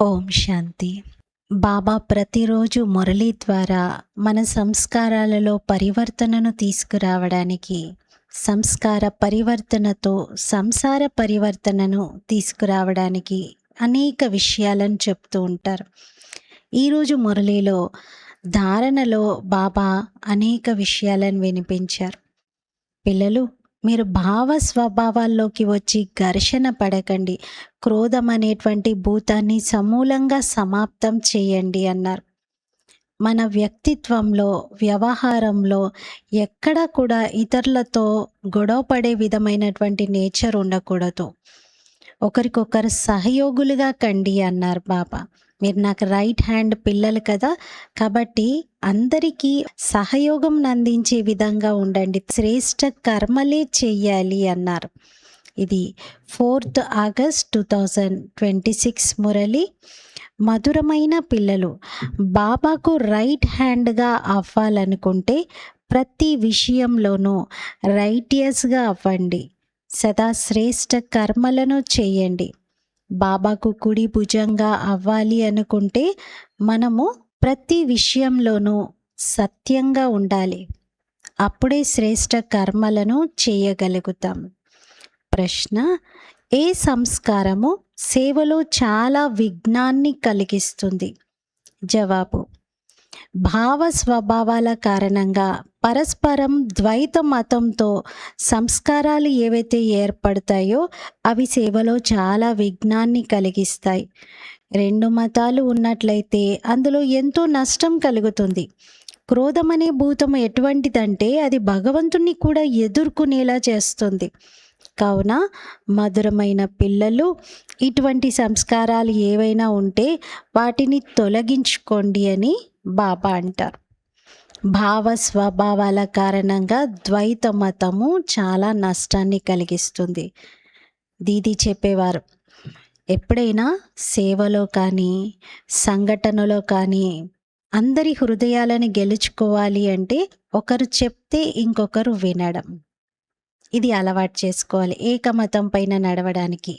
ఓం శాంతి. బాబా ప్రతిరోజు మురళి ద్వారా మన సంస్కారాలలో పరివర్తనను తీసుకురావడానికి, సంస్కార పరివర్తనతో సంసార పరివర్తనను తీసుకురావడానికి అనేక విషయాలను చెప్తూ ఉంటారు. ఈరోజు మురళిలో ధారణలో బాబా అనేక విషయాలను వినిపించారు. పిల్లలు, మీరు భావ స్వభావాల్లోకి వచ్చి ఘర్షణ పడకండి, క్రోధం అనేటువంటి భూతాన్ని సమూలంగా సమాప్తం చేయండి అన్నారు. మన వ్యక్తిత్వంలో, వ్యవహారంలో ఎక్కడ కూడా ఇతరులతో గొడవ పడే విధమైనటువంటి నేచర్ ఉండకూడదు. ఒకరికొకరు సహయోగులుగా కండి అన్నారు బాబా. మీరు నాకు రైట్ హ్యాండ్ పిల్లలు కదా, కాబట్టి అందరికీ సహయోగం అందించే విధంగా ఉండండి, శ్రేష్ట కర్మలే చెయ్యాలి అన్నారు. ఇది 4th ఆగస్ట్ 2026 మురళి. మధురమైన పిల్లలు, బాబాకు రైట్ హ్యాండ్గా అవ్వాలనుకుంటే ప్రతి విషయంలోనూ రైటియస్గా అవ్వండి, సదా శ్రేష్ట కర్మలను చేయండి. బాబాకు కుడి భుజంగా అవ్వాలి అనుకుంటే మనము ప్రతి విషయంలోనూ సత్యంగా ఉండాలి, అప్పుడే శ్రేష్ట కర్మలను చేయగలుగుతాం. ప్రశ్న: ఏ సంస్కారము సేవలో చాలా విఘ్నాన్ని కలిగిస్తుంది? జవాబు: భావ స్వభావాల కారణంగా పరస్పరం ద్వైత మతంతో సంస్కారాలు ఏవైతే ఏర్పడతాయో అవి సేవలో చాలా విఘ్నాన్ని కలిగిస్తాయి. రెండు మతాలు ఉన్నట్లయితే అందులో ఎంతో నష్టం కలుగుతుంది. క్రోధం అనే భూతం ఎటువంటిదంటే అది భగవంతుణ్ణి కూడా ఎదుర్కొనేలా చేస్తుంది. కావున మధురమైన పిల్లలు, ఇటువంటి సంస్కారాలు ఏవైనా ఉంటే వాటిని తొలగించుకోండి అని బాబా అంటారు. భావ స్వభావాల కారణంగా ద్వైత మతము చాలా నష్టాన్ని కలిగిస్తుంది. దీది చెప్పేవారు, ఎప్పుడైనా సేవలో కానీ సంఘటనలో కానీ అందరి హృదయాలను గెలుచుకోవాలి అంటే ఒకరు చెప్తే ఇంకొకరు వినడం, ఇది అలవాటు చేసుకోవాలి ఏకమతం పైన నడవడానికి.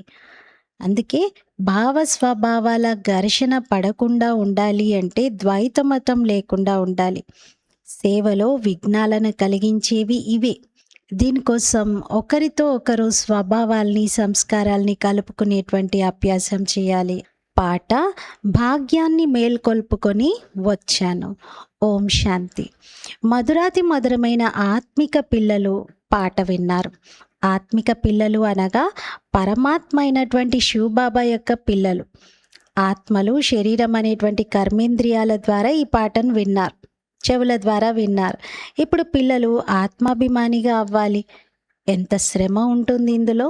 అందుకే భావ స్వభావాల ఘర్షణ పడకుండా ఉండాలి అంటే ద్వైత మతం లేకుండా ఉండాలి. సేవలో విఘ్నాలను కలిగించేవి ఇవే. దీనికోసం ఒకరితో ఒకరు స్వభావాల్ని, సంస్కారాల్ని కలుపుకునేటువంటి అభ్యాసం చేయాలి. పాట: భాగ్యాన్ని మేల్కొల్పుకొని వచ్చాను. ఓం శాంతి. మధురాతి మధురమైన ఆత్మిక పిల్లలు పాట విన్నారు. ఆత్మిక పిల్లలు అనగా పరమాత్మ అయినటువంటి శివబాబా యొక్క పిల్లలు. ఆత్మలు శరీరం అనేటువంటి కర్మేంద్రియాల ద్వారా ఈ పాటను విన్నారు, చెవుల ద్వారా విన్నారు. ఇప్పుడు పిల్లలు ఆత్మాభిమానిగా అవ్వాలి. ఎంత శ్రమ ఉంటుంది ఇందులో.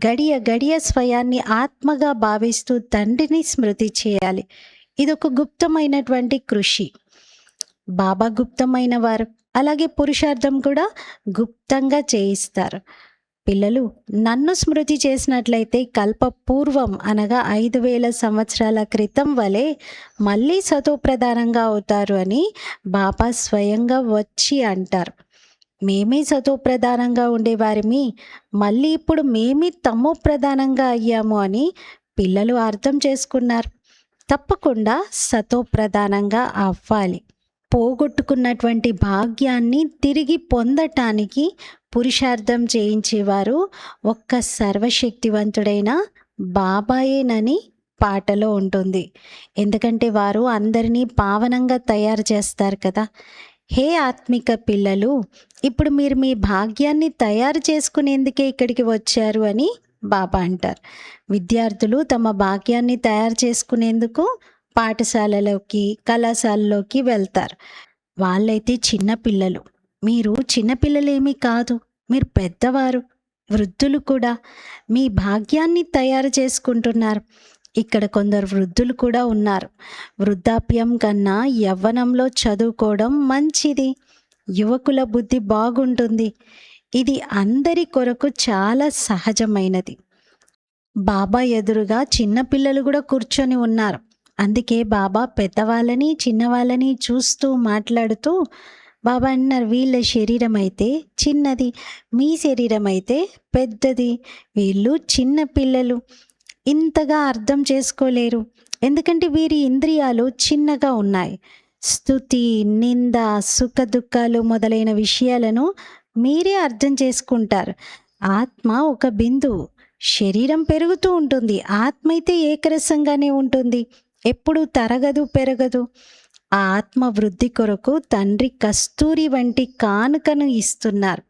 గడియ గడియ స్వయాన్ని ఆత్మగా భావిస్తూ తండ్రిని స్మృతి చేయాలి. ఇదొక గుప్తమైనటువంటి కృషి. బాబా గుప్తమైన వారు, అలాగే పురుషార్థం కూడా గుప్తంగా చేయిస్తారు. పిల్లలు నన్ను స్మృతి చేసినట్లయితే కల్పపూర్వం అనగా 5000 సంవత్సరాల క్రితం వలె మళ్ళీ సతోప్రధానంగా అవుతారు అని బాబా స్వయంగా వచ్చి అంటారు. మేమే సతోప్రధానంగా ఉండేవారిమి, మళ్ళీ ఇప్పుడు మేమే తమో ప్రధానంగా అయ్యాము అని పిల్లలు అర్థం చేసుకున్నారు. తప్పకుండా సతోప్రధానంగా అవ్వాలి. పోగొట్టుకున్నటువంటి భాగ్యాన్ని తిరిగి పొందటానికి పురుషార్థం చేయించేవారు ఒక్క సర్వశక్తివంతుడైన బాబాయేనని పాటలో ఉంటుంది. ఎందుకంటే వారు అందరినీ పావనంగా తయారు చేస్తారు కదా. హే ఆత్మిక పిల్లలు, ఇప్పుడు మీరు మీ భాగ్యాన్ని తయారు చేసుకునేందుకే ఇక్కడికి వచ్చారు అని బాబా అంటారు. విద్యార్థులు తమ భాగ్యాన్ని తయారు చేసుకునేందుకు పాఠశాలలోకి, కళాశాలలోకి వెళ్తారు. వాళ్ళైతే చిన్నపిల్లలు. మీరు చిన్నపిల్లలేమీ కాదు, మీరు పెద్దవారు, వృద్ధులు కూడా. మీ భాగ్యాన్ని తయారు చేసుకుంటున్నారు. ఇక్కడ కొందరు వృద్ధులు కూడా ఉన్నారు. వృద్ధాప్యం కన్నా యవ్వనంలో చదువుకోవడం మంచిది. యువకుల బుద్ధి బాగుంటుంది. ఇది అందరి కొరకు చాలా సహజమైనది. బాబా ఎదురుగా చిన్నపిల్లలు కూడా కూర్చొని ఉన్నారు. అందుకే బాబా పెద్దవాళ్ళని చిన్నవాళ్ళని చూస్తూ మాట్లాడుతూ బాబా అన్నారు, వీళ్ళ శరీరం అయితే చిన్నది, మీ శరీరం అయితే పెద్దది, వీళ్ళు చిన్న పిల్లలు, ఇంతగా అర్థం చేసుకోలేరు. ఎందుకంటే వీరి ఇంద్రియాలు చిన్నగా ఉన్నాయి. స్తుతి, నింద, సుఖ దుఃఖాలు మొదలైన విషయాలను మీరే అర్థం చేసుకుంటారు. ఆత్మ ఒక బిందువు. శరీరం పెరుగుతూ ఉంటుంది. ఆత్మ అయితే ఏకరసంగానే ఉంటుంది. ఎప్పుడు తరగదు, పెరగదు. ఆ ఆత్మ వృద్ధి కొరకు తండ్రి కస్తూరి వంటి కానుకను ఇస్తున్నారు.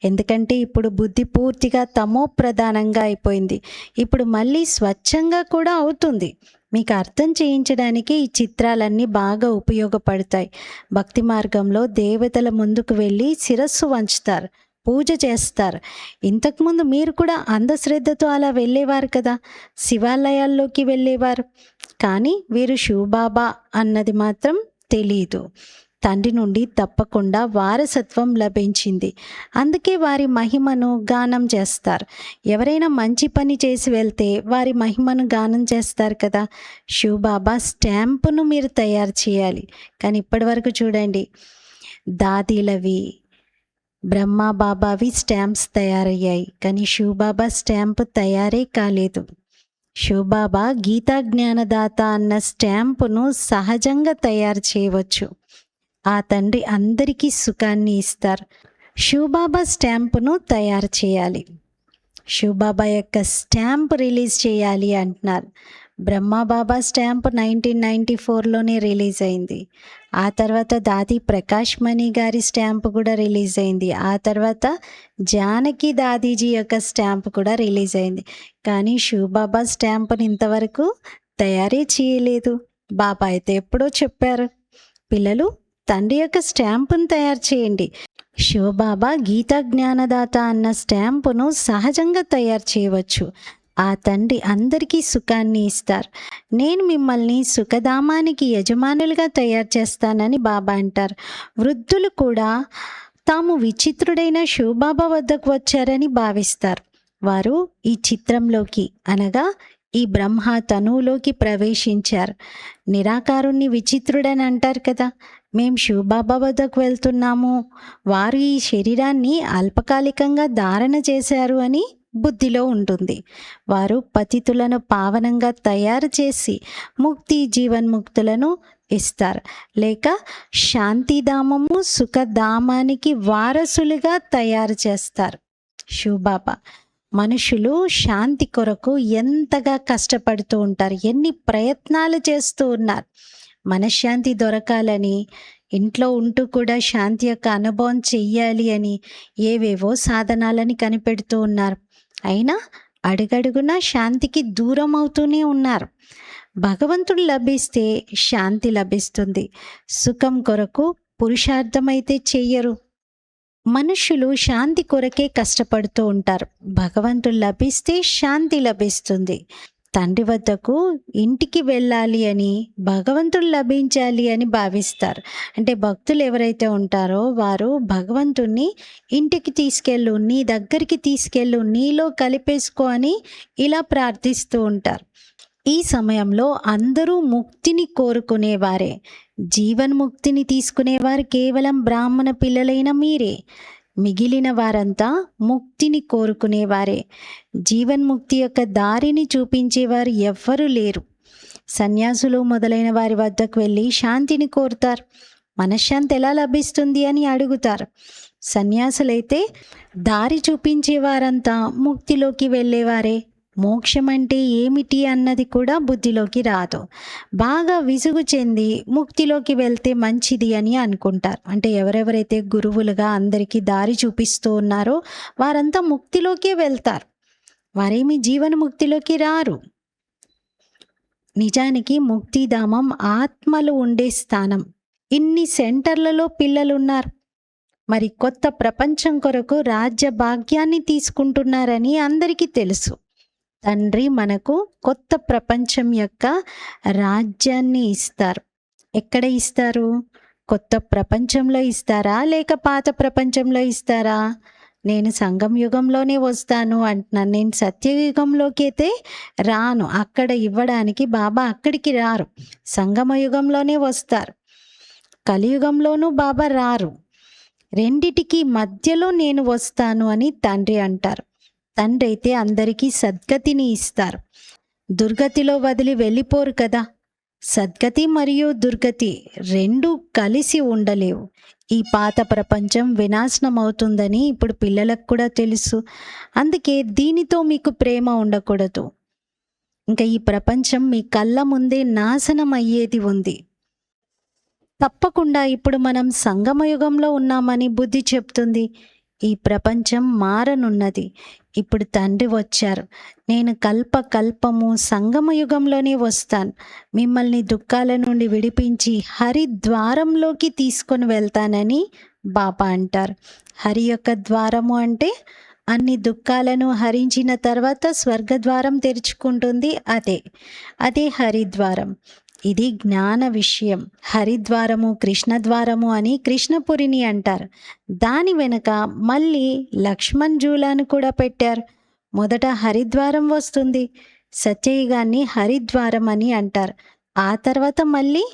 ఎందుకంటే ఇప్పుడు బుద్ధి పూర్తిగా తమో ప్రధానంగా అయిపోయింది. ఇప్పుడు మళ్ళీ స్వచ్ఛంగా కూడా అవుతుంది. మీకు అర్థం చేయించడానికి ఈ చిత్రాలన్నీ బాగా ఉపయోగపడతాయి. భక్తి మార్గంలో దేవతల ముందుకు వెళ్ళి శిరస్సు వంచుతారు, పూజ చేస్తారు. ఇంతకుముందు మీరు కూడా అంధశ్రద్ధతో అలా వెళ్ళేవారు కదా, శివాలయాల్లోకి వెళ్ళేవారు. కానీ వీరు శివబాబా అన్నది మాత్రం తెలీదు. తండ్రి నుండి తప్పకుండా వారసత్వం లభించింది. అందుకే వారి మహిమను గానం చేస్తారు. ఎవరైనా మంచి పని చేసి వెళ్తే వారి మహిమను గానం చేస్తారు కదా. శివబాబా స్టాంపును మీరు తయారు చేయాలి. కానీ ఇప్పటి వరకు చూడండి, దాదీలవి, బ్రహ్మా బాబావి స్టాంప్స్ తయారయ్యాయి. కానీ శివబాబా స్టాంపు తయారే కాలేదు. శివబాబా గీతా జ్ఞానదాత అన్న స్టాంపును సహజంగా తయారు చేయవచ్చు. ఆ తండ్రి అందరికీ సుఖాన్ని ఇస్తారు. శివబాబా స్టాంపును తయారు చేయాలి. శివబాబా యొక్క స్టాంప్ రిలీజ్ చేయాలి అంటున్నారు. బ్రహ్మాబాబా స్టాంప్ 1994లోనే రిలీజ్ అయింది. ఆ తర్వాత దాది ప్రకాష్ మణి గారి స్టాంప్ కూడా రిలీజ్ అయింది. ఆ తర్వాత జానకి దాదీజీ యొక్క స్టాంప్ కూడా రిలీజ్ అయింది. కానీ శివబాబా స్టాంప్ని ఇంతవరకు తయారీ చేయలేదు. బాబా అయితే ఎప్పుడో చెప్పారు, పిల్లలు తండ్రి యొక్క స్టాంపును తయారు చేయండి. శివబాబా గీతా జ్ఞానదాత అన్న స్టాంపును సహజంగా తయారు చేయవచ్చు. ఆ తండ్రి అందరికీ సుఖాన్ని ఇస్తారు. నేను మిమ్మల్ని సుఖధామానికి యజమానులుగా తయారు చేస్తానని బాబా అంటారు. వృద్ధులు కూడా తాము విచిత్రుడైన శివబాబా వద్దకు వచ్చారని భావిస్తారు. వారు ఈ చిత్రంలోకి అనగా ఈ బ్రహ్మ తనువులోకి ప్రవేశించారు. నిరాకారుణ్ణి విచిత్రుడని అంటారు కదా. మేము శివబాబా వద్దకు వెళ్తున్నాము, వారు ఈ శరీరాన్ని అల్పకాలికంగా ధారణ చేశారు అని బుద్ధిలో ఉంటుంది. వారు పతితులను పావనంగా తయారు చేసి ముక్తి జీవన్ముక్తులను ఇస్తారు. లేక శాంతిధామము సుఖధామానికి వారసులుగా తయారు చేస్తారు శివబాబా. మనుషులు శాంతి కొరకు ఎంతగా కష్టపడుతూ ఉంటారు, ఎన్ని ప్రయత్నాలు చేస్తూ ఉన్నారు. మనశ్శాంతి దొరకాలని, ఇంట్లో ఉంటూ కూడా శాంతి యొక్క అనుభవం చెయ్యాలి అని ఏవేవో సాధనాలని కనిపెడుతూ ఉన్నారు. అయినా అడుగడుగునా శాంతికి దూరం అవుతూనే ఉన్నారు. భగవంతుడు లభిస్తే శాంతి లభిస్తుంది. సుఖం కొరకు పురుషార్థమైతే చెయ్యరు. మనుషులు శాంతి కొరకే కష్టపడుతూ ఉంటారు. భగవంతుడు లభిస్తే శాంతి లభిస్తుంది. తండ్రి వద్దకు ఇంటికి వెళ్ళాలి అని, భగవంతుడు లభించాలి అని భావిస్తారు. అంటే భక్తులు ఎవరైతే ఉంటారో వారు భగవంతుణ్ణి ఇంటికి తీసుకెళ్ళు, నీ దగ్గరికి తీసుకెళ్ళు, నీలో కలిపేసుకో అని ఇలా ప్రార్థిస్తూ ఉంటారు. ఈ సమయంలో అందరూ ముక్తిని కోరుకునేవారే. జీవన్ముక్తిని తీసుకునేవారు కేవలం బ్రాహ్మణ పిల్లలైన మీరే. మిగిలిన వారంతా ముక్తిని కోరుకునేవారే. జీవన్ముక్తి యొక్క దారిని చూపించేవారు ఎవ్వరూ లేరు. సన్యాసులు మొదలైన వారి వద్దకు వెళ్ళి శాంతిని కోరుతారు. మనశ్శాంతి ఎలా లభిస్తుంది అని అడుగుతారు. సన్యాసులైతే దారి చూపించేవారంతా ముక్తిలోకి వెళ్ళేవారే. మోక్షం అంటే ఏమిటి అన్నది కూడా బుద్ధిలోకి రాదు. బాగా విసుగు చెంది ముక్తిలోకి వెళ్తే మంచిది అని అనుకుంటారు. అంటే ఎవరెవరైతే గురువులుగా అందరికీ దారి చూపిస్తూ ఉన్నారో వారంతా ముక్తిలోకే వెళ్తారు. వారేమి జీవన్ముక్తిలోకి రారు. నిజానికి ముక్తిధామం ఆత్మలు ఉండే స్థానం. ఇన్ని సెంటర్లలో పిల్లలున్నారు. మరి కొత్త ప్రపంచం కొరకు రాజ్య భాగ్యాన్ని తీసుకుంటున్నారని అందరికీ తెలుసు. తండ్రి మనకు కొత్త ప్రపంచం యొక్క రాజ్యాన్ని ఇస్తారు. ఎక్కడ ఇస్తారు? కొత్త ప్రపంచంలో ఇస్తారా లేక పాత ప్రపంచంలో ఇస్తారా? నేను సంగం యుగంలోనే వస్తాను అంటున్నాను. నేను సత్యయుగంలోకి అయితే రాను. అక్కడ ఇవ్వడానికి బాబా అక్కడికి రారు. సంగమ యుగంలోనే వస్తారు. కలియుగంలోనూ బాబా రారు. రెండిటికి మధ్యలో నేను వస్తాను అని తండ్రి అంటారు. తండ్రి అయితే అందరికీ సద్గతిని ఇస్తారు. దుర్గతిలో వదిలి వెళ్ళిపోరు కదా. సద్గతి మరియు దుర్గతి రెండూ కలిసి ఉండలేవు. ఈ పాత ప్రపంచం వినాశనం అవుతుందని ఇప్పుడు పిల్లలకు కూడా తెలుసు. అందుకే దీనితో మీకు ప్రేమ ఉండకూడదు. ఇంకా ఈ ప్రపంచం మీ కళ్ళ ముందే నాశనం అయ్యేది ఉంది. తప్పకుండా ఇప్పుడు మనం సంగమయుగంలో ఉన్నామని బుద్ధి చెప్తుంది. ఈ ప్రపంచం మారనున్నది. ఇప్పుడు తండ్రి వచ్చారు. నేను కల్పము సంగమయుగంలోనే వస్తాను. మిమ్మల్ని దుఃఖాల నుండి విడిపించి హరిద్వారంలోకి తీసుకొని వెళ్తానని బాబా అంటారు. హరి యొక్క ద్వారము అంటే అన్ని దుఃఖాలను హరించిన తర్వాత స్వర్గద్వారం తెరుచుకుంటుంది. అదే హరిద్వారం. ఇది జ్ఞాన విషయం. హరిద్వారము కృష్ణద్వారము అని కృష్ణపురిని అంటారు. దాని వెనుక మళ్ళీ లక్ష్మణ్ జూలాను కూడా పెట్టారు. మొదట హరిద్వారం వస్తుంది. సత్యయుగాన్ని హరిద్వారం అని అంటారు. ఆ తర్వాత మళ్ళీ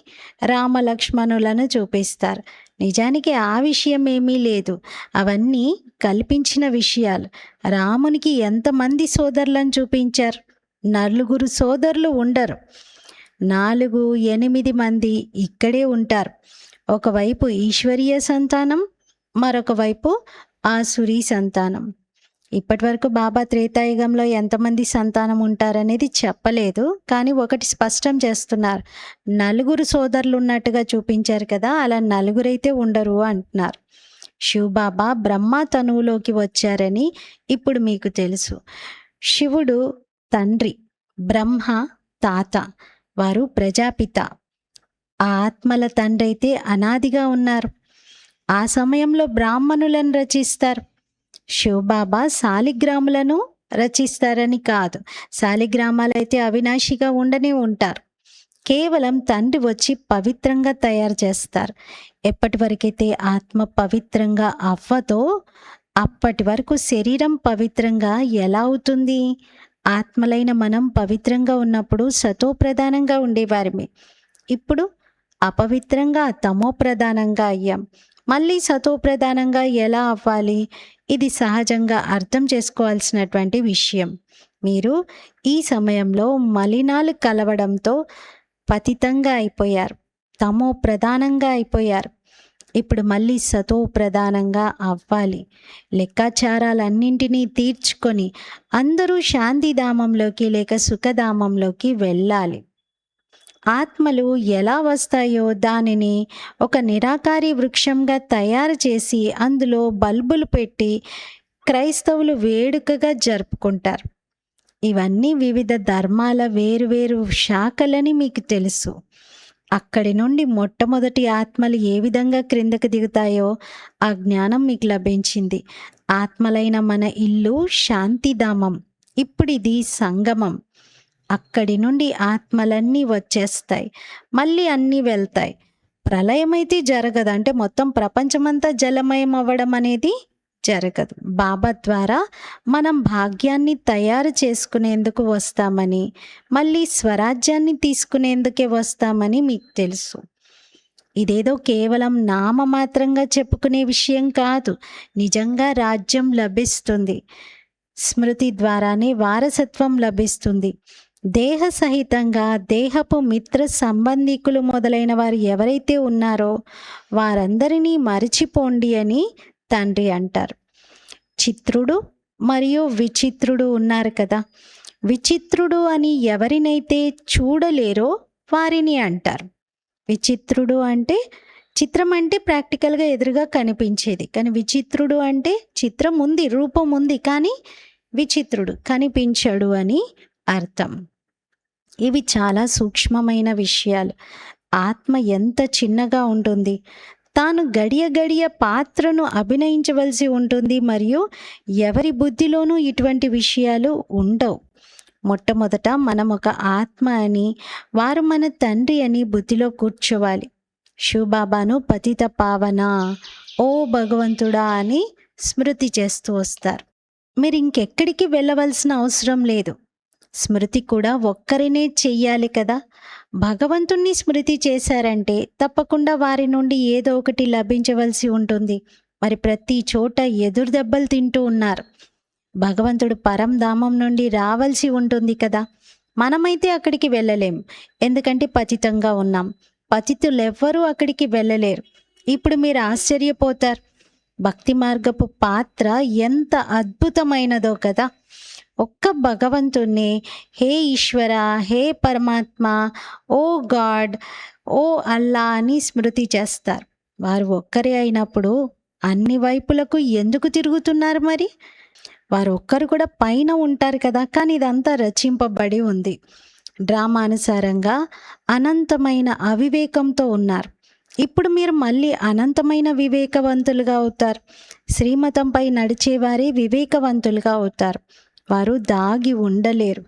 రామ లక్ష్మణులను చూపిస్తారు. నిజానికి ఆ విషయం ఏమీ లేదు. అవన్నీ కల్పించిన విషయాలు. రామునికి ఎంతమంది సోదరులను చూపించారు? 4 సోదరులు ఉండరు. 4, 8 మంది ఇక్కడే ఉంటారు. ఒకవైపు ఈశ్వరీయ సంతానం, మరొక వైపు ఆసురీ సంతానం. ఇప్పటి వరకు బాబా త్రేతాయుగంలో ఎంతమంది సంతానం ఉంటారనేది చెప్పలేదు. కానీ ఒకటి స్పష్టం చేస్తున్నారు. 4 సోదరులు ఉన్నట్టుగా చూపించారు కదా, అలా 4 అయితే ఉండరు అంటున్నారు. శివబాబా బ్రహ్మ తనువులోకి వచ్చారని ఇప్పుడు మీకు తెలుసు. శివుడు తండ్రి, బ్రహ్మ తాత, వారు ప్రజాపిత. ఆ ఆత్మల తండ్రి అయితే అనాదిగా ఉన్నారు. ఆ సమయంలో బ్రాహ్మణులను రచిస్తారు. శివబాబా శాలిగ్రాములను రచిస్తారని కాదు. శాలిగ్రామాలైతే అవినాశిగా ఉండనే ఉంటారు. కేవలం తండ్రి వచ్చి పవిత్రంగా తయారు చేస్తారు. ఎప్పటి వరకైతే ఆత్మ పవిత్రంగా అవ్వదో అప్పటి వరకు శరీరం పవిత్రంగా ఎలా అవుతుంది? ఆత్మలైన మనం పవిత్రంగా ఉన్నప్పుడు సతో ప్రధానంగా ఉండేవారిమే. ఇప్పుడు అపవిత్రంగా తమో ప్రధానంగా అయ్యాం. మళ్ళీ సతో ప్రధానంగా ఎలా అవ్వాలి? ఇది సహజంగా అర్థం చేసుకోవాల్సినటువంటి విషయం. మీరు ఈ సమయంలో మలినాలు కలవడంతో పతితంగా అయిపోయారు, తమో ప్రధానంగా అయిపోయారు. ఇప్పుడు మళ్ళీ సతో ప్రధానంగా అవ్వాలి. లెక్కాచారాలన్నింటినీ తీర్చుకొని అందరూ శాంతిధామంలోకి లేక సుఖధామంలోకి వెళ్ళాలి. ఆత్మలు ఎలా వస్తాయో దానిని ఒక నిరాకారి వృక్షంగా తయారు చేసి అందులో బల్బులు పెట్టి క్రైస్తవులు వేడుకగా జరుపుకుంటారు. ఇవన్నీ వివిధ ధర్మాల వేరువేరు శాఖలని మీకు తెలుసు. అక్కడి నుండి మొట్టమొదటి ఆత్మలు ఏ విధంగా క్రిందకు దిగుతాయో ఆ జ్ఞానం మీకు లభించింది. ఆత్మలైన మన ఇల్లు శాంతిధామం. ఇప్పుడు ఇది సంగమం. అక్కడి నుండి ఆత్మలన్నీ వచ్చేస్తాయి, మళ్ళీ అన్నీ వెళ్తాయి. ప్రళయం అయితే జరగదు. అంటే మొత్తం ప్రపంచమంతా జలమయం అవ్వడం అనేది జరగదు. బాబా ద్వారా మనం భాగ్యాన్ని తయారు చేసుకునేందుకు వస్తామని, మళ్ళీ స్వరాజ్యాన్ని తీసుకునేందుకే వస్తామని మీకు తెలుసు. ఇదేదో కేవలం నామమాత్రంగా చెప్పుకునే విషయం కాదు. నిజంగా రాజ్యం లభిస్తుంది. స్మృతి ద్వారానే వారసత్వం లభిస్తుంది. దేహ సహితంగా దేహపు మిత్ర సంబంధికులు మొదలైన వారు ఎవరైతే ఉన్నారో వారందరినీ మరిచిపోండి అని తండ్రి అంటారు. చిత్రుడు మరియు విచిత్రుడు ఉన్నారు కదా. విచిత్రుడు అని ఎవరినైతే చూడలేరో వారిని అంటారు. విచిత్రుడు అంటే చిత్రం అంటే ప్రాక్టికల్గా ఎదురుగా కనిపించేది. కానీ విచిత్రుడు అంటే చిత్రం ఉంది, రూపం ఉంది, కానీ విచిత్రుడు కనిపించడు అని అర్థం. ఇవి చాలా సూక్ష్మమైన విషయాలు. ఆత్మ ఎంత చిన్నగా ఉంటుంది. తాను గడియ పాత్రను అభినయించవలసి ఉంటుంది. మరియు ఎవరి బుద్ధిలోనూ ఇటువంటి విషయాలు ఉండవు. మొట్టమొదట మనం ఒక ఆత్మ అని, వారు మన తండ్రి అని బుద్ధిలో కూర్చోవాలి. శివబాబాను పతిత పావన, ఓ భగవంతుడా అని స్మృతి చేస్తూ వస్తారు. మీరు ఇంకెక్కడికి వెళ్ళవలసిన అవసరం లేదు. స్మృతి కూడా ఒక్కరినే చెయ్యాలి కదా. భగవంతుణ్ణి స్మృతి చేశారంటే తప్పకుండా వారి నుండి ఏదో ఒకటి లభించవలసి ఉంటుంది. మరి ప్రతి చోట ఎదురు దెబ్బలు తింటూ ఉన్నారు. భగవంతుడు పరంధామం నుండి రావాల్సి ఉంటుంది కదా. మనమైతే అక్కడికి వెళ్ళలేం. ఎందుకంటే పతితంగా ఉన్నాం. పతితులెవ్వరూ అక్కడికి వెళ్ళలేరు. ఇప్పుడు మీరు ఆశ్చర్యపోతారు. భక్తి మార్గపు పాత్ర ఎంత అద్భుతమైనదో కదా! ఒక్క భగవంతుణ్ణి హే ఈశ్వర, హే పరమాత్మ, ఓ గాడ్, ఓ అల్లా అని స్మృతి చేస్తారు. వారు ఒక్కరే అయినప్పుడు అన్ని వైపులకు ఎందుకు తిరుగుతున్నారు మరి? వారు ఒక్కరు కూడా పైన ఉంటారు కదా! కానీ ఇదంతా రచింపబడి ఉంది. డ్రామానుసారంగా అనంతమైన అవివేకంతో ఉన్నారు. ఇప్పుడు మీరు మళ్ళీ అనంతమైన వివేకవంతులుగా అవుతారు. శ్రీమతంపై నడిచేవారే వివేకవంతులుగా అవుతారు. వారు దాగి ఉండలేరు.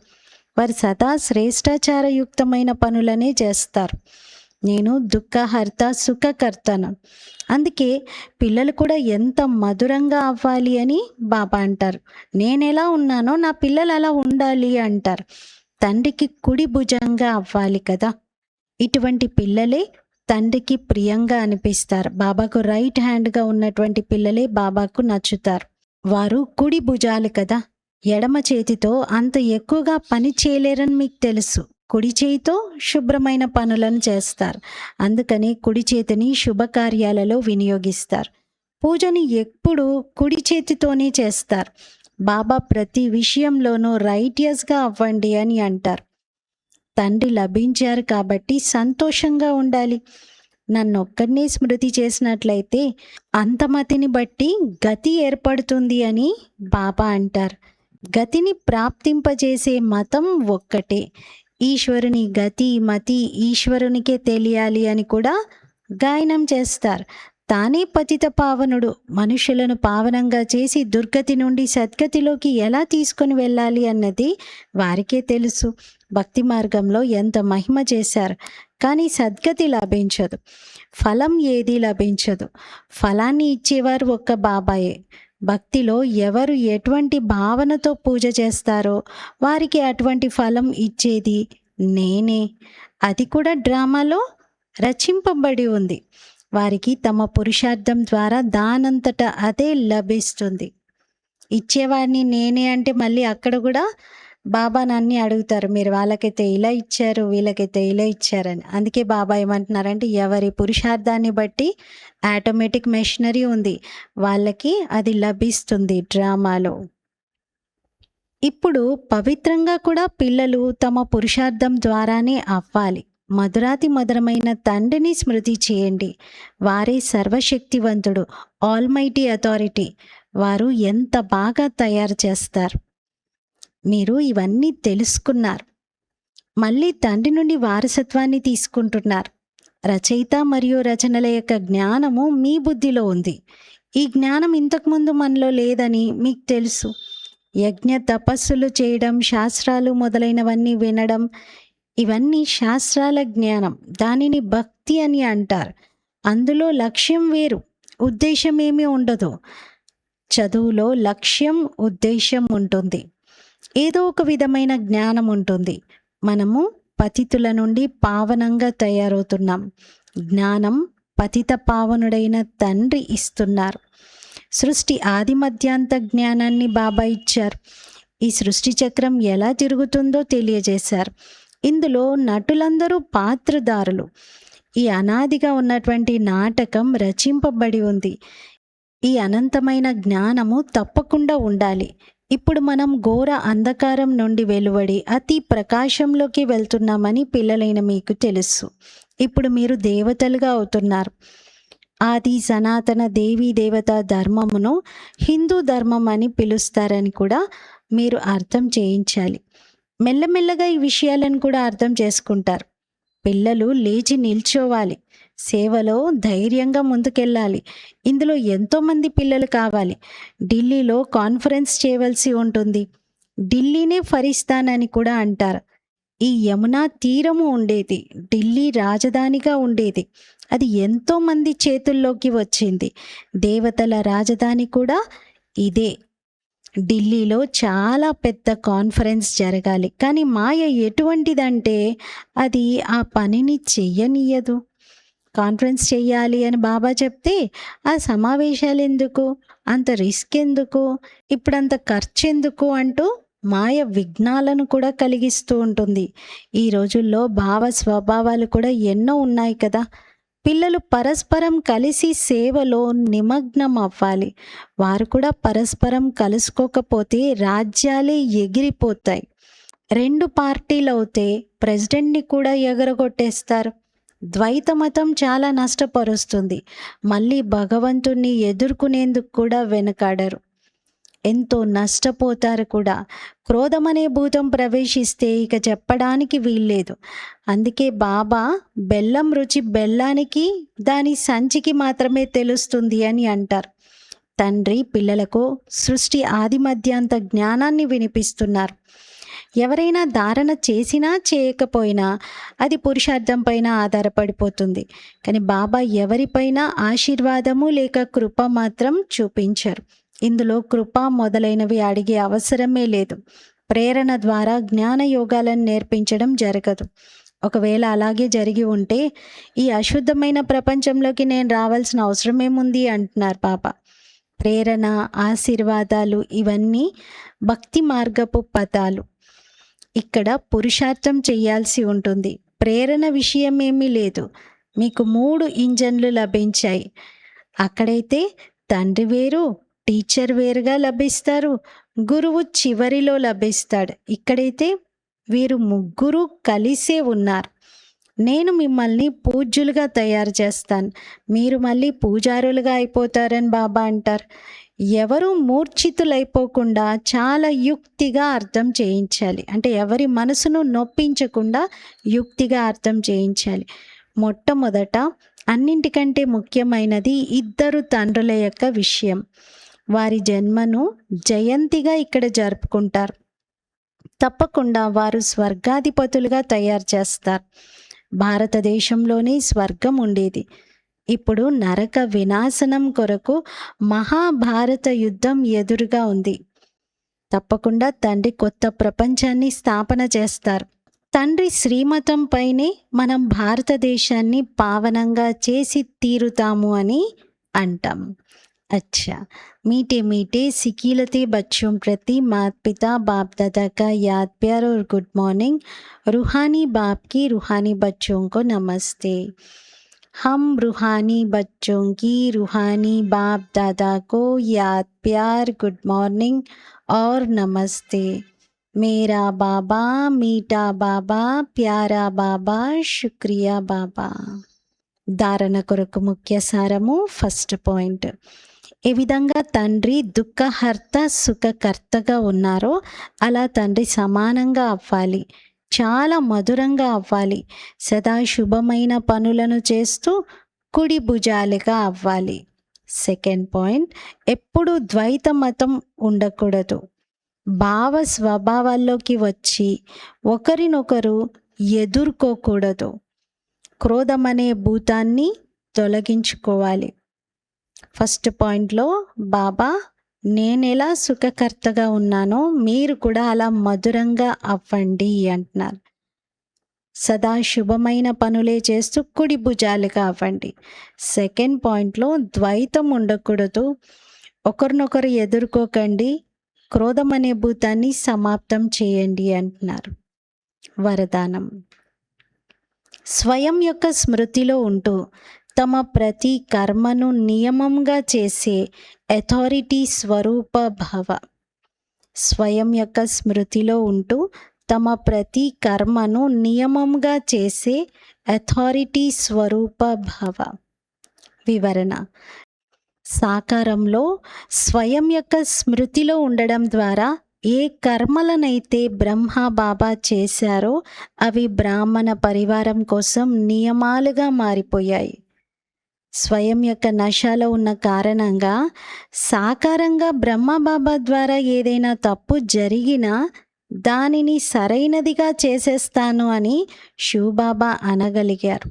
వారు సదా శ్రేష్టాచారయుక్తమైన పనులనే చేస్తారు. నేను దుఃఖహర్త సుఖకర్తను. అందుకే పిల్లలు కూడా ఎంత మధురంగా అవ్వాలి అని బాబా అంటారు. నేనెలా ఉన్నానో నా పిల్లలు అలా ఉండాలి అంటారు. తండ్రికి కుడి భుజంగా అవ్వాలి కదా! ఇటువంటి పిల్లలే తండ్రికి ప్రియంగా అనిపిస్తారు. బాబాకు రైట్ హ్యాండ్గా ఉన్నటువంటి పిల్లలే బాబాకు నచ్చుతారు. వారు కుడి భుజాలు కదా! ఎడమ చేతితో అంత ఎక్కువగా పని చేయలేరని మీకు తెలుసు. కుడి చేయితో శుభ్రమైన పనులను చేస్తారు. అందుకని కుడి చేతిని శుభకార్యాలలో వినియోగిస్తారు. పూజని ఎప్పుడు కుడి చేతితోనే చేస్తారు. బాబా ప్రతి విషయంలోనూ రైటియస్గా అవ్వండి అని అంటారు. తండ్రి లభించారు కాబట్టి సంతోషంగా ఉండాలి. నన్నొక్కడినే స్మృతి చేసినట్లయితే అంతమతిని బట్టి గతి ఏర్పడుతుంది అని బాబా అంటారు. గతిని ప్రాప్తింపజేసే మతం ఒక్కటే. ఈశ్వరుని గతి మతి ఈశ్వరునికే తెలియాలి అని కూడా గాయనం చేస్తారు. తానే పతిత పావనుడు. మనుషులను పావనంగా చేసి దుర్గతి నుండి సద్గతిలోకి ఎలా తీసుకొని వెళ్ళాలి అన్నది వారికే తెలుసు. భక్తి మార్గంలో ఎంత మహిమ చేశారు, కానీ సద్గతి లభించదు. ఫలం ఏదీ లభించదు. ఫలాన్ని ఇచ్చేవారు ఒక్క బాబాయే. భక్తిలో ఎవరు ఎటువంటి భావనతో పూజ చేస్తారో వారికి అటువంటి ఫలం ఇచ్చేది నేనే. అది కూడా డ్రామాలో రచింపబడి ఉంది. వారికి తమ పురుషార్థం ద్వారా దానంతట అదే లభిస్తుంది. ఇచ్చేవాడిని నేనే అంటే మళ్ళీ అక్కడ కూడా బాబా నన్ను అడుగుతారు, మీరు వాళ్ళకైతే ఇలా ఇచ్చారు, వీళ్ళకైతే ఇలా ఇచ్చారని. అందుకే బాబా ఏమంటున్నారంటే ఎవరి పురుషార్థాన్ని బట్టి ఆటోమేటిక్ మెషినరీ ఉంది, వాళ్ళకి అది లభిస్తుంది డ్రామాలో. ఇప్పుడు పవిత్రంగా కూడా పిల్లలు తమ పురుషార్థం ద్వారానే అవ్వాలి. మధురాతి మధురమైన తండ్రిని స్మృతి చేయండి. వారే సర్వశక్తివంతుడు, ఆల్మైటీ అథారిటీ. వారు ఎంత బాగా తయారు చేస్తారు. మీరు ఇవన్నీ తెలుసుకున్నారు. మళ్ళీ తండ్రి నుండి వారసత్వాన్ని తీసుకుంటున్నారు. రచయిత మరియు రచనల యొక్క జ్ఞానము మీ బుద్ధిలో ఉంది. ఈ జ్ఞానం ఇంతకుముందు మనలో లేదని మీకు తెలుసు. యజ్ఞ తపస్సులు చేయడం, శాస్త్రాలు మొదలైనవన్నీ వినడం, ఇవన్నీ శాస్త్రాల జ్ఞానం. దానిని భక్తి అని అంటారు. అందులో లక్ష్యం వేరు, ఉద్దేశం ఏమీ ఉండదు. చదువులో లక్ష్యం ఉద్దేశం ఉంటుంది. ఏదో ఒక విధమైన జ్ఞానం ఉంటుంది. మనము పతితుల నుండి పావనంగా తయారవుతున్నాం. జ్ఞానం పతిత పావనుడైన తండ్రి ఇస్తున్నారు. సృష్టి ఆది మధ్యాంత జ్ఞానాన్ని బాబా ఇచ్చారు. ఈ సృష్టి చక్రం ఎలా తిరుగుతుందో తెలియజేశారు. ఇందులో నటులందరూ పాత్రదారులు. ఈ అనాదిగా ఉన్నటువంటి నాటకం రచింపబడి ఉంది. ఈ అనంతమైన జ్ఞానము తప్పకుండా ఉండాలి. ఇప్పుడు మనం ఘోర అంధకారం నుండి వెలువడి అతి ప్రకాశంలోకి వెళ్తున్నామని పిల్లలైన మీకు తెలుసు. ఇప్పుడు మీరు దేవతలుగా అవుతున్నారు. ఆది సనాతన దేవీ దేవత ధర్మమును హిందూ ధర్మం అని పిలుస్తారని కూడా మీరు అర్థం చేయించాలి. మెల్లమెల్లగా ఈ విషయాలను కూడా అర్థం చేసుకుంటారు. పిల్లలు లేచి నిల్చోవాలి. సేవలో ధైర్యంగా ముందుకెళ్ళాలి. ఇందులో ఎంతోమంది పిల్లలు కావాలి. ఢిల్లీలో కాన్ఫరెన్స్ చేయవలసి ఉంటుంది. ఢిల్లీనే ఫరిస్తాన్ అని కూడా అంటారు. ఈ యమునా తీరము ఉండేది, ఢిల్లీ రాజధానిగా ఉండేది. అది ఎంతోమంది చేతుల్లోకి వచ్చింది. దేవతల రాజధాని కూడా ఇదే. ఢిల్లీలో చాలా పెద్ద కాన్ఫరెన్స్ జరగాలి. కానీ మాయ ఎటువంటిదంటే అది ఆ పనిని చెయ్యనీయదు. కాన్ఫరెన్స్ చెయ్యాలి అని బాబా చెప్తే ఆ సమావేశాలు ఎందుకు, అంత రిస్క్ ఎందుకు, ఇప్పుడంత ఖర్చు ఎందుకు అంటూ మాయ విఘ్నాలను కూడా కలిగిస్తూ ఉంటుంది. ఈ రోజుల్లో భావ స్వభావాలు కూడా ఎన్నో ఉన్నాయి కదా. పిల్లలు పరస్పరం కలిసి సేవలో నిమగ్నం అవ్వాలి. వారు కూడా పరస్పరం కలుసుకోకపోతే రాజ్యాలే ఎగిరిపోతాయి. 2 పార్టీలవుతే ప్రెసిడెంట్ని కూడా ఎగరగొట్టేస్తారు. ద్వైత మతం చాలా నష్టపరుస్తుంది. మళ్ళీ భగవంతుణ్ణి ఎదుర్కొనేందుకు కూడా వెనకాడరు. ఎంతో నష్టపోతారు కూడా. క్రోధమనే భూతం ప్రవేశిస్తే ఇక చెప్పడానికి వీల్లేదు. అందుకే బాబా బెల్లం రుచి బెల్లానికి దాని సంచికి మాత్రమే తెలుస్తుంది అని అంటారు. తండ్రి పిల్లలకు సృష్టి ఆది మధ్యాంత జ్ఞానాన్ని వినిపిస్తున్నారు. ఎవరైనా ధారణ చేసినా చేయకపోయినా అది పురుషార్థం పైన ఆధారపడిపోతుంది. కానీ బాబా ఎవరిపైన ఆశీర్వాదము లేక కృప మాత్రం చూపించరు. ఇందులో కృప మొదలైనవి అడిగే అవసరమే లేదు. ప్రేరణ ద్వారా జ్ఞాన యోగాలను నేర్పించడం జరగదు. ఒకవేళ అలాగే జరిగి ఉంటే ఈ అశుద్ధమైన ప్రపంచంలోకి నేను రావాల్సిన అవసరం ఏముంది అంటున్నారు బాబా. ప్రేరణ, ఆశీర్వాదాలు ఇవన్నీ భక్తి మార్గపు పదాలు. ఇక్కడ పురుషార్థం చేయాల్సి ఉంటుంది. ప్రేరణ విషయం ఏమీ లేదు. మీకు 3 ఇంజన్లు లభించాయి. అక్కడైతే తండ్రి వేరు, టీచర్ వేరుగా లభిస్తారు, గురువు చివరిలో లభిస్తాడు. ఇక్కడైతే వీరు ముగ్గురు కలిసే ఉన్నారు. నేను మిమ్మల్ని పూజ్యులుగా తయారు చేస్తాను, మీరు మళ్ళీ పూజారులుగా అయిపోతారని బాబా అంటారు. ఎవరు మూర్ఛితులైపోకుండా చాలా యుక్తిగా అర్థం చేయించాలి. అంటే ఎవరి మనసును నొప్పించకుండా యుక్తిగా అర్థం చేయించాలి. మొట్టమొదట అన్నింటికంటే ముఖ్యమైనది 2 తండ్రుల యొక్క విషయం. వారి జన్మను జయంతిగా ఇక్కడ జరుపుకుంటారు. తప్పకుండా వారు స్వర్గాధిపతులుగా తయారు చేస్తారు. భారతదేశంలోనే స్వర్గం ఉండేది. ఇప్పుడు నరక వినాశనం కొరకు మహాభారత యుద్ధం ఎదురుగా ఉంది. తప్పకుండా తండ్రి కొత్త ప్రపంచాన్ని స్థాపన చేస్తారు. తండ్రి శ్రీమతం పైనే మనం భారతదేశాన్ని పావనంగా చేసి తీరుతాము అని అంటాం. अच्छा, मीठे मीठे सिकीलते बच्चों प्रति माता पिता बाप दादा का याद प्यार और गुड मॉर्निंग। रूहानी बाप की रूहानी बच्चों को नमस्ते। हम रूहानी बच्चों की रूहानी बाप दादा को याद प्यार गुड मॉर्निंग और नमस्ते। मेरा बाबा मीठा बाबा प्यारा बाबा शुक्रिया बाबा। ధారణ కొరకు ముఖ్య సారము. ఫస్ట్ పాయింట్, ఏ విధంగా తండ్రి దుఃఖహర్త సుఖకర్తగా ఉన్నారో అలా తండ్రి సమానంగా అవ్వాలి, చాలా మధురంగా అవ్వాలి, సదా శుభమైన పనులను చేస్తూ కుడి భుజాలుగా అవ్వాలి. సెకండ్ పాయింట్, ఎప్పుడు ద్వైత మతం ఉండకూడదు. భావ స్వభావాల్లోకి వచ్చి ఒకరినొకరు ఎదుర్కోకూడదు. క్రోధం అనే భూతాన్ని తొలగించుకోవాలి. ఫస్ట్ పాయింట్లో బాబా నేనెలా సుఖకర్తగా ఉన్నానో మీరు కూడా అలా మధురంగా అవ్వండి అంటున్నారు. సదా శుభమైన పనులే చేస్తూ కుడి భుజాలుగా అవ్వండి. సెకండ్ పాయింట్లో ద్వైతం ఉండకూడదు, ఒకరినొకరు ఎదుర్కోకండి, క్రోధం అనే భూతాన్ని సమాప్తం చేయండి అంటున్నారు. వరదానం, స్వయం యొక్క స్మృతిలో ఉంటూ తమ ప్రతి కర్మను నియమంగా చేసే అథారిటీ స్వరూప భవ. స్వయం యొక్క స్మృతిలో ఉంటూ తమ ప్రతి కర్మను నియమంగా చేసే అథారిటీ స్వరూప భవ. వివరణ, సాకారంలో స్వయం యొక్క స్మృతిలో ఉండడం ద్వారా ఏ కర్మలనైతే బ్రహ్మ బాబా చేశారో అవి బ్రాహ్మణ పరివారం కోసం నియమాలుగా మారిపోయాయి. స్వయం యొక్క నశలో ఉన్న కారణంగా సాకారంగా బ్రహ్మ బాబా ద్వారా ఏదైనా తప్పు జరిగినా దానిని సరైనదిగా చేసేస్తాను అని శివబాబా అనగలిగారు.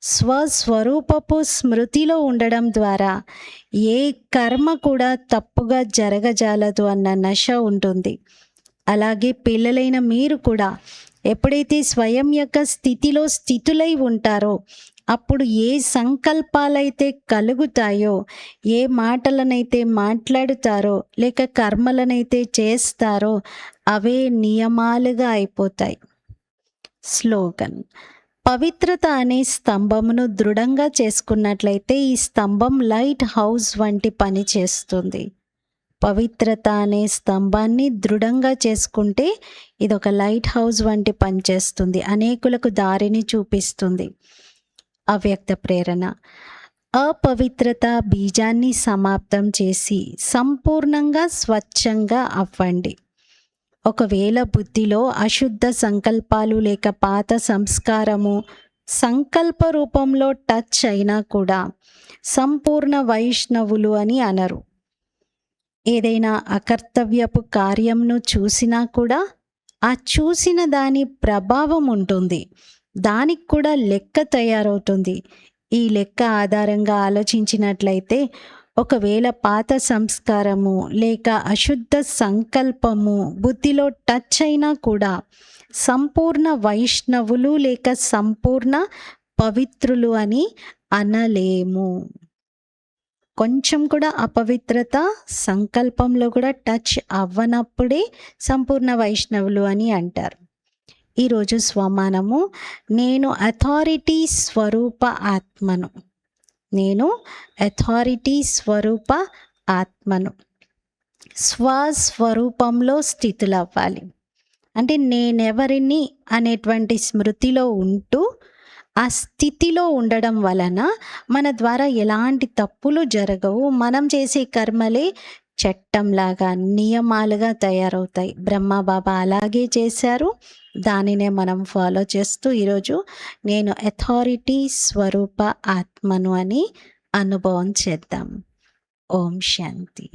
స్వస్వరూపపు స్మృతిలో ఉండడం ద్వారా ఏ కర్మ కూడా తప్పుగా జరగజాలదు అన్న నశ ఉంటుంది. అలాగే పిల్లలైన మీరు కూడా ఎప్పుడైతే స్వయం యొక్క స్థితిలో స్థితులై ఉంటారో అప్పుడు ఏ సంకల్పాలైతే కలుగుతాయో, ఏ మాటలనైతే మాట్లాడుతారో, లేక కర్మలనైతే చేస్తారో అవే నియమాలుగా అయిపోతాయి. స్లోగన్: పవిత్రత అనే స్తంభమును దృఢంగా చేసుకున్నట్లయితే ఈ స్తంభం లైట్ హౌస్ వంటి పని చేస్తుంది. పవిత్రత అనే స్తంభాన్ని దృఢంగా చేసుకుంటే ఇదొక లైట్ హౌస్ వంటి పని చేస్తుంది. అనేకులకు దారిని చూపిస్తుంది. అవ్యక్త ప్రేరణ: అపవిత్రత బీజాన్ని సమాప్తం చేసి సంపూర్ణంగా స్వచ్ఛంగా అవ్వండి. ఒకవేళ బుద్ధిలో అశుద్ధ సంకల్పాలు లేక పాత సంస్కారము సంకల్ప రూపంలో టచ్ అయినా కూడా సంపూర్ణ వైష్ణవులు అని అనరు. ఏదైనా అకర్తవ్యపు కార్యంను చూసినా కూడా ఆ చూసిన దాని ప్రభావం ఉంటుంది. దానికి కూడా లెక్క తయారవుతుంది. ఈ లెక్క ఆధారంగా ఆలోచించినట్లయితే ఒకవేళ పాత సంస్కారము లేక అశుద్ధ సంకల్పము బుద్ధిలో టచ్ అయినా కూడా సంపూర్ణ వైష్ణవులు లేక సంపూర్ణ పవిత్రులు అని అనలేము. కొంచెం కూడా అపవిత్రత సంకల్పంలో కూడా టచ్ అవ్వనప్పుడే సంపూర్ణ వైష్ణవులు అని అంటారు. ఈరోజు స్వమానము: నేను అథారిటీ స్వరూప ఆత్మను. నేను అథారిటీ స్వరూప ఆత్మను. స్వస్వరూపంలో స్థితులవ్వాలి. అంటే నేనెవరిని అనేటువంటి స్మృతిలో ఉంటూ ఆ స్థితిలో ఉండడం వలన మన ద్వారా ఎలాంటి తప్పులు జరగవు. మనం చేసే కర్మలే చట్టంలాగా నియమాలుగా తయారవుతాయి. బ్రహ్మబాబా అలాగే చేశారు. దానినే మనం ఫాలో చేస్తూ ఈరోజు నేను అథారిటీ స్వరూప ఆత్మను అని అనుభవం చేద్దాం. ఓం శాంతి.